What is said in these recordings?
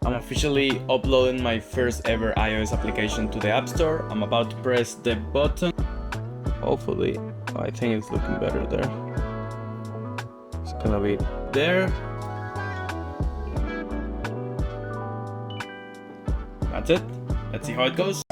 I'm officially uploading my first ever iOS application to the App Store. I'm about to press the button. Hopefully, I think it's looking better there. It's gonna be there. That's it. Let's see how it goes.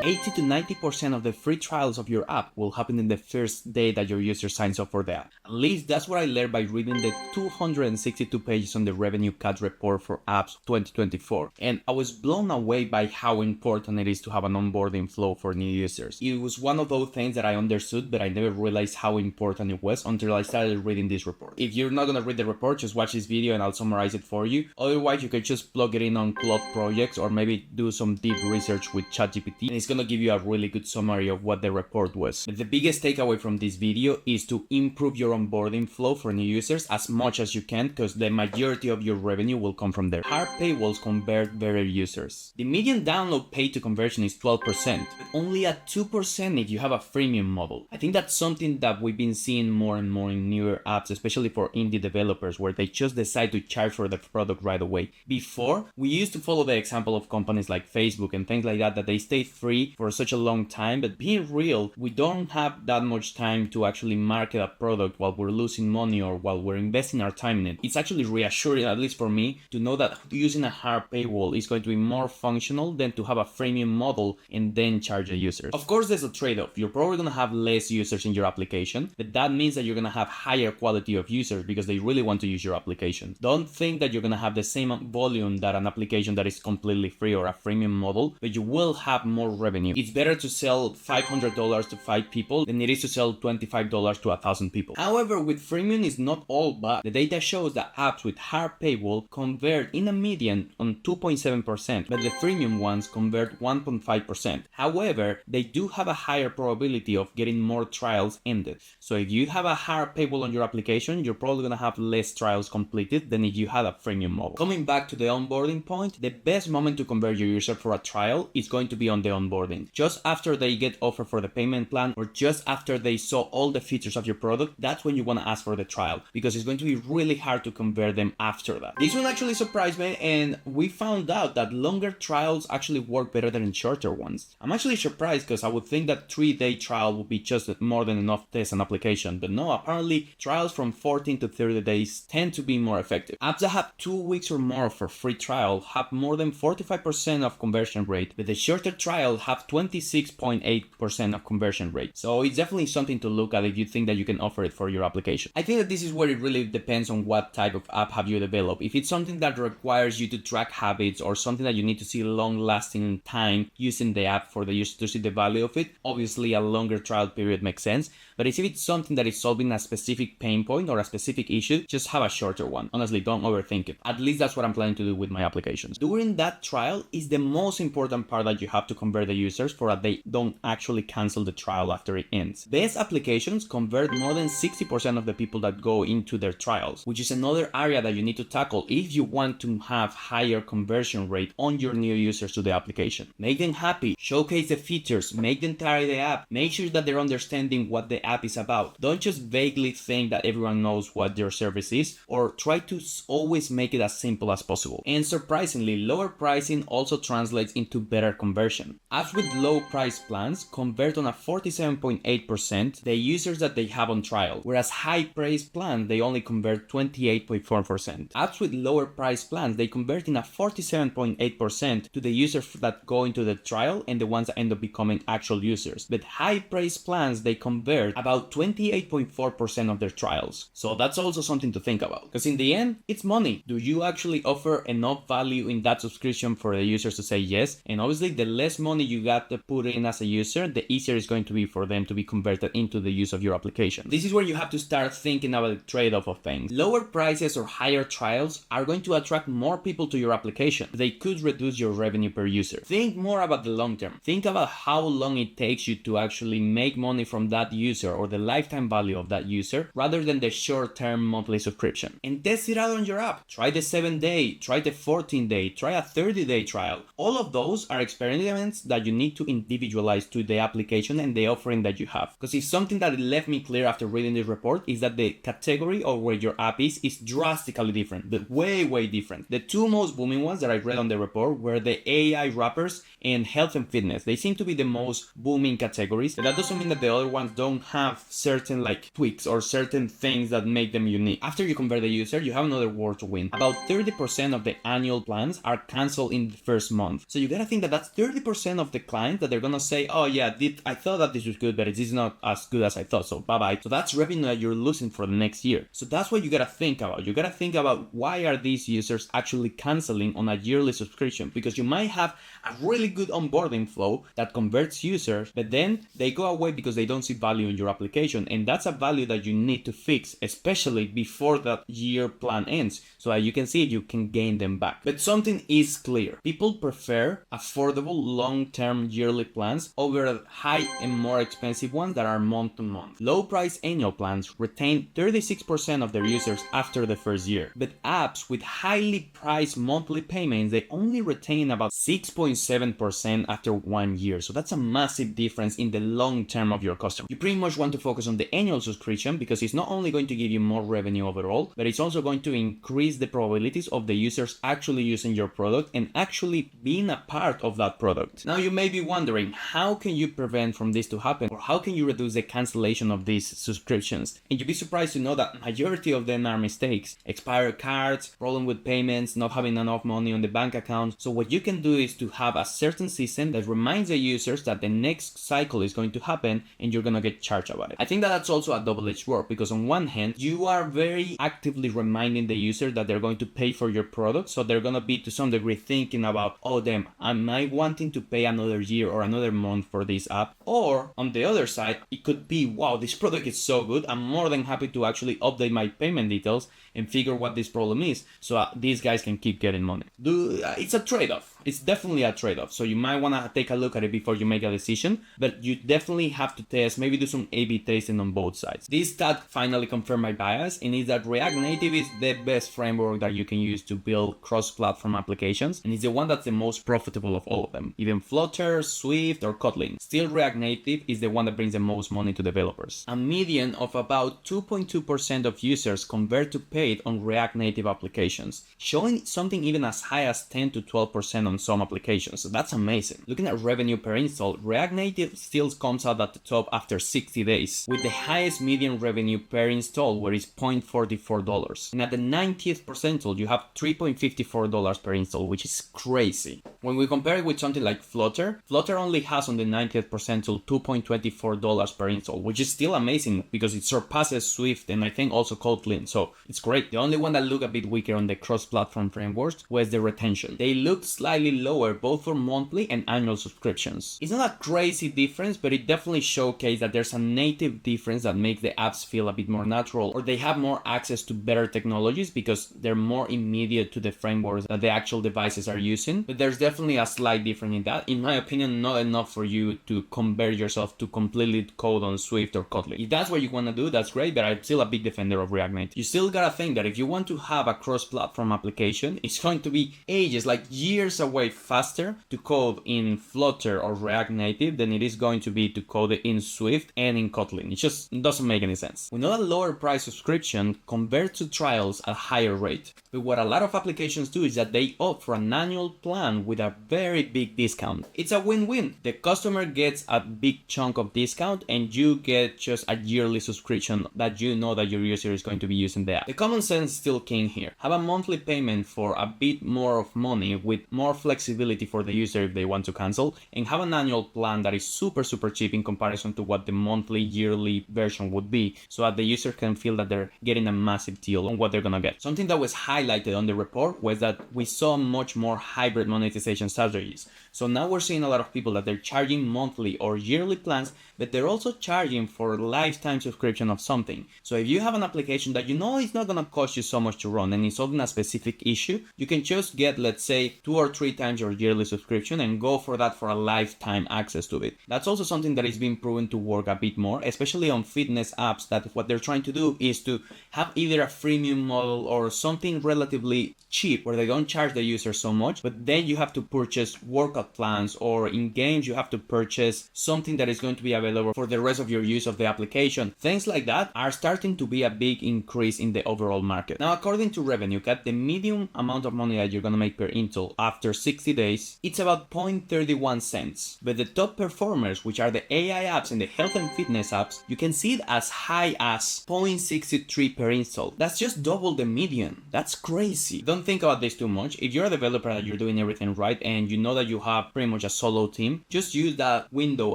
80 to 90% of the free trials of your app will happen in the first day that your user signs up for the app. At least that's what I learned by reading the 262 pages on the RevenueCat Report for Apps 2024. And I was blown away by how important it is to have an onboarding flow for new users. It was one of those things that I understood, but I never realized how important it was until I started reading this report. If you're not gonna read the report, just watch this video and I'll summarize it for you. Otherwise, you could just plug it in on Cloud projects or maybe do some deep research with ChatGPT. And it's gonna give you a really good summary of what the report was. But the biggest takeaway from this video is to improve your onboarding flow for new users as much as you can, because the majority of your revenue will come from there. Hard paywalls convert better users. The median download pay to conversion is 12%, but only at 2% if you have a freemium model. I think that's something that we've been seeing more and more in newer apps, especially for indie developers, where they just decide to charge for the product right away. Before, we used to follow the example of companies like Facebook and things like that they stay free for such a long time, but being real, we don't have that much time to actually market a product while we're losing money or while we're investing our time in it. It's actually reassuring, at least for me, to know that using a hard paywall is going to be more functional than to have a freemium model and then charge a user. Of course, there's a trade-off. You're probably going to have less users in your application, but that means that you're going to have higher quality of users because they really want to use your application. Don't think that you're going to have the same volume that an application that is completely free or a freemium model, but you will have more revenue. It's better to sell $500 to 5 people than it is to sell $25 to 1,000 people. However, with freemium is not all bad. The data shows that apps with hard paywall convert in a median on 2.7%, but the freemium ones convert 1.5%. However, they do have a higher probability of getting more trials ended. So if you have a hard paywall on your application, you're probably gonna have less trials completed than if you had a freemium model. Coming back to the onboarding point, the best moment to convert your user for a trial is going to be on the onboarding. Just after they get offered for the payment plan or just after they saw all the features of your product, that's when you want to ask for the trial, because it's going to be really hard to convert them after that. This one actually surprised me, and we found out that longer trials actually work better than shorter ones. I'm actually surprised because I would think that 3-day trial would be just more than enough to test an application, but no, apparently trials from 14 to 30 days tend to be more effective. Apps that have 2 weeks or more for free trial have more than 45% of conversion rate, but the shorter trial have 26.8% of conversion rate. So it's definitely something to look at if you think that you can offer it for your application. I think that this is where it really depends on what type of app have you developed. If it's something that requires you to track habits or something that you need to see long lasting time using the app for the user to see the value of it, obviously a longer trial period makes sense. But if it's something that is solving a specific pain point or a specific issue, just have a shorter one. Honestly, don't overthink it. At least that's what I'm planning to do with my applications. During that trial is the most important part that you have to convert the users for that they don't actually cancel the trial after it ends. Best applications convert more than 60% of the people that go into their trials, which is another area that you need to tackle if you want to have higher conversion rate on your new users to the application. Make them happy, showcase the features, make them try the app, make sure that they're understanding what the app is about. Don't just vaguely think that everyone knows what your service is, or try to always make it as simple as possible. And surprisingly, lower pricing also translates into better conversion. Apps with low price plans convert on a 47.8% the users that they have on trial, whereas high price plans they only convert 28.4%. Apps with lower price plans they convert in a 47.8% to the users that go into the trial and the ones that end up becoming actual users. But high price plans they convert about 28.4% of their trials. So that's also something to think about, because in the end it's money. Do you actually offer enough value in that subscription for the users to say yes? And obviously the less money you got to put in as a user, the easier it's going to be for them to be converted into the use of your application. This is where you have to start thinking about the trade-off of things. Lower prices or higher trials are going to attract more people to your application. They could reduce your revenue per user. Think more about the long term. Think about how long it takes you to actually make money from that user or the lifetime value of that user rather than the short-term monthly subscription. And test it out on your app. Try the 7-day, try the 14-day, try a 30-day trial. All of those are experiments that that you need to individualize to the application and the offering that you have. Because if something that left me clear after reading this report is that the category of where your app is drastically different, but way different. The two most booming ones that I read on the report were the AI wrappers and health and fitness. They seem to be the most booming categories, but that doesn't mean that the other ones don't have certain like tweaks or certain things that make them unique. After you convert the user, you have another war to win. About 30% of the annual plans are canceled in the first month. So you gotta think that that's 30% of the clients that they're gonna say, oh yeah, I thought that this was good, but it is not as good as I thought, so bye-bye. So that's revenue that you're losing for the next year. So that's what you gotta think about. You gotta think about why are these users actually canceling on a yearly subscription, because you might have a really good onboarding flow that converts users, but then they go away because they don't see value in your application, and that's a value that you need to fix, especially before that year plan ends, so that you can see if you can gain them back. But something is clear: people prefer affordable long-term yearly plans over high and more expensive ones that are month-to-month. Low-price annual plans retain 36% of their users after the first year, but apps with highly priced monthly payments, they only retain about 6.7% after 1 year. So that's a massive difference in the long term of your customer. You pretty much want to focus on the annual subscription because it's not only going to give you more revenue overall, but it's also going to increase the probabilities of the users actually using your product and actually being a part of that product. Now you may be wondering, how can you prevent from this to happen, or how can you reduce the cancellation of these subscriptions? And you'd be surprised to know that majority of them are mistakes: expired cards, problem with payments, not having enough money on the bank account. So what you can do is to have a certain system that reminds the users that the next cycle is going to happen and you're gonna get charged about it. I think that that's also a double-edged sword, because on one hand, you are very actively reminding the user that they're going to pay for your product, so they're gonna be to some degree thinking about, oh damn, am I wanting to pay another year or another month for this app? Or on the other side, it could be, wow, this product is so good, I'm more than happy to actually update my payment details and figure what this problem is, so these guys can keep getting money. It's a trade-off. It's definitely a trade-off. So you might want to take a look at it before you make a decision, but you definitely have to test, maybe do some A/B testing on both sides. This stat finally confirmed my bias, and is that React Native is the best framework that you can use to build cross-platform applications, and it's the one that's the most profitable of all of them. Even Flutter, Swift, or Kotlin. Still, React Native is the one that brings the most money to developers. A median of about 2.2% of users convert to paid on React Native applications, showing something even as high as 10 to 12% on some applications. So that's amazing. Looking at revenue per install, React Native still comes out at the top after 60 days, with the highest median revenue per install, where it's $0.44. And at the 90th percentile, you have $3.54 per install, which is crazy. When we compare it with something like Flutter only has on the 90th percentile $2.24 per install, which is still amazing because it surpasses Swift and I think also Kotlin. So it's great. The only one that looked a bit weaker on the cross-platform frameworks was the retention. They looked slightly lower both for monthly and annual subscriptions. It's not a crazy difference, but it definitely showcases that there's a native difference that makes the apps feel a bit more natural, or they have more access to better technologies because they're more immediate to the frameworks that the actual devices are using. But there's definitely a slight difference in that. In my opinion, not enough for you to convert yourself to completely code on Swift or Kotlin. If that's what you want to do, that's great, but I'm still a big defender of React Native. You still gotta think that if you want to have a cross-platform application, it's going to be ages, like years away faster to code in Flutter or React Native than it is going to be to code it in Swift and in Kotlin. It just doesn't make any sense. We know that lower price subscription converts to trials at a higher rate, but what a lot of applications do is that they offer an annual plan with a very big discount. It's a win-win. The customer gets a big chunk of discount and you get just a yearly subscription that you know that your user is going to be using the app. The common sense is still king here. Have a monthly payment for a bit more of money with more flexibility for the user if they want to cancel, and have an annual plan that is super cheap in comparison to what the monthly yearly version would be, so that the user can feel that they're getting a massive deal on what they're gonna get. Something that was highlighted on the report was that we saw much more hybrid monetization strategies. So now we're seeing a lot of people that they're charging monthly or yearly plans, but they're also charging for lifetime subscription of something. So if you have an application that you know is not gonna cost you so much to run and it's solving a specific issue, you can just get, let's say, 2 or 3 times your yearly subscription and go for that for a lifetime access to it. That's also something that is being proven to work a bit more, especially on fitness apps, that what they're trying to do is to have either a freemium model or something relatively cheap where they don't charge the user so much, but then you have to purchase workout plans plans, or in games you have to purchase something that is going to be available for the rest of your use of the application. Things like that are starting to be a big increase in the overall market. Now, according to RevenueCat, the median amount of money that you're gonna make per install after 60 days, it's about 0.31 cents. But the top performers, which are the AI apps and the health and fitness apps, you can see it as high as 0.63 per install. That's just double the median. That's crazy. Don't think about this too much. If you're a developer that you're doing everything right and you know that you have pretty much a solo team, just use that window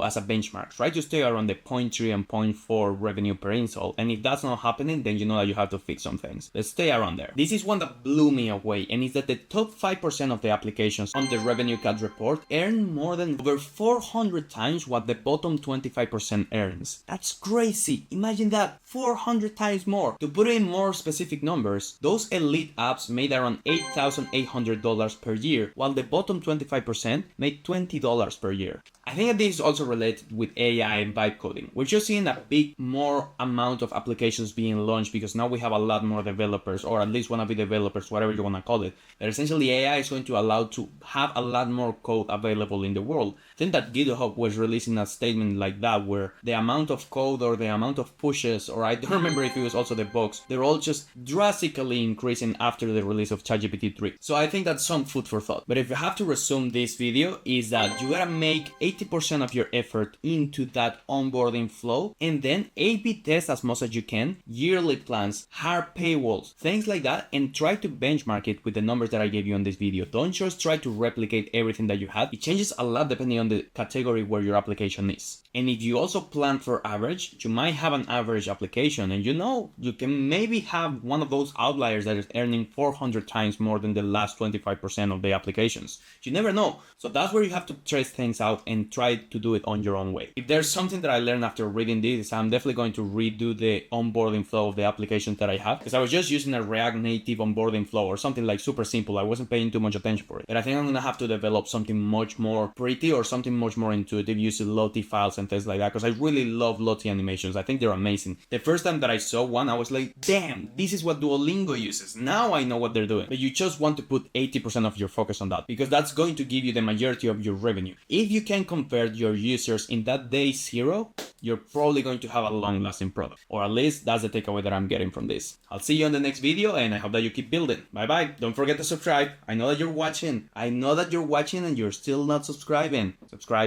as a benchmark. Try to stay around the 0.3 and 0.4 revenue per install. And if that's not happening, then you know that you have to fix some things. Let's stay around there. This is one that blew me away, and it's that the top 5% of the applications on the RevenueCat report earn more than over 400 times what the bottom 25% earns. That's crazy. Imagine that, 400 times more. To put it in more specific numbers, those elite apps made around $8,800 per year, while the bottom 25% made $20 per year. I think that this is also related with AI and vibe coding. We're just seeing a big more amount of applications being launched because now we have a lot more developers, or at least wannabe developers, whatever you want to call it. But essentially AI is going to allow to have a lot more code available in the world. I think that GitHub was releasing a statement like that where the amount of code or the amount of pushes, or I don't remember if it was also the bugs, they're all just drastically increasing after the release of ChatGPT 3. So I think that's some food for thought. But if you have to resume this video, is that you gotta make 80% of your effort into that onboarding flow, and then A/B test as much as you can, yearly plans, hard paywalls, things like that, and try to benchmark it with the numbers that I gave you on this video. Don't just try to replicate everything that you had. It changes a lot depending on the category where your application is. And if you also plan for average, you might have an average application, and you can maybe have one of those outliers that is earning 400 times more than the last 25% of the applications. You never know. So that's where you have to trace things out and try to do it on your own way. If there's something that I learned after reading this, I'm definitely going to redo the onboarding flow of the applications that I have, because I was just using a React Native onboarding flow or something like super simple. I wasn't paying too much attention for it. But I think I'm gonna have to develop something much more pretty or something much more intuitive using Lottie files and things like that, because I really love Lottie animations. I think they're amazing. The first time that I saw one, I was like, damn, this is what Duolingo uses. Now I know what they're doing. But you just want to put 80% of your focus on that, because that's going to give you the majority of your revenue. If you can convert your users in that day 0, you're probably going to have a long-lasting product. Or at least that's the takeaway that I'm getting from this. I'll see you on the next video, and I hope that you keep building. Bye-bye. Don't forget to subscribe. I know that you're watching. I know that you're watching and you're still not subscribing. Subscribe.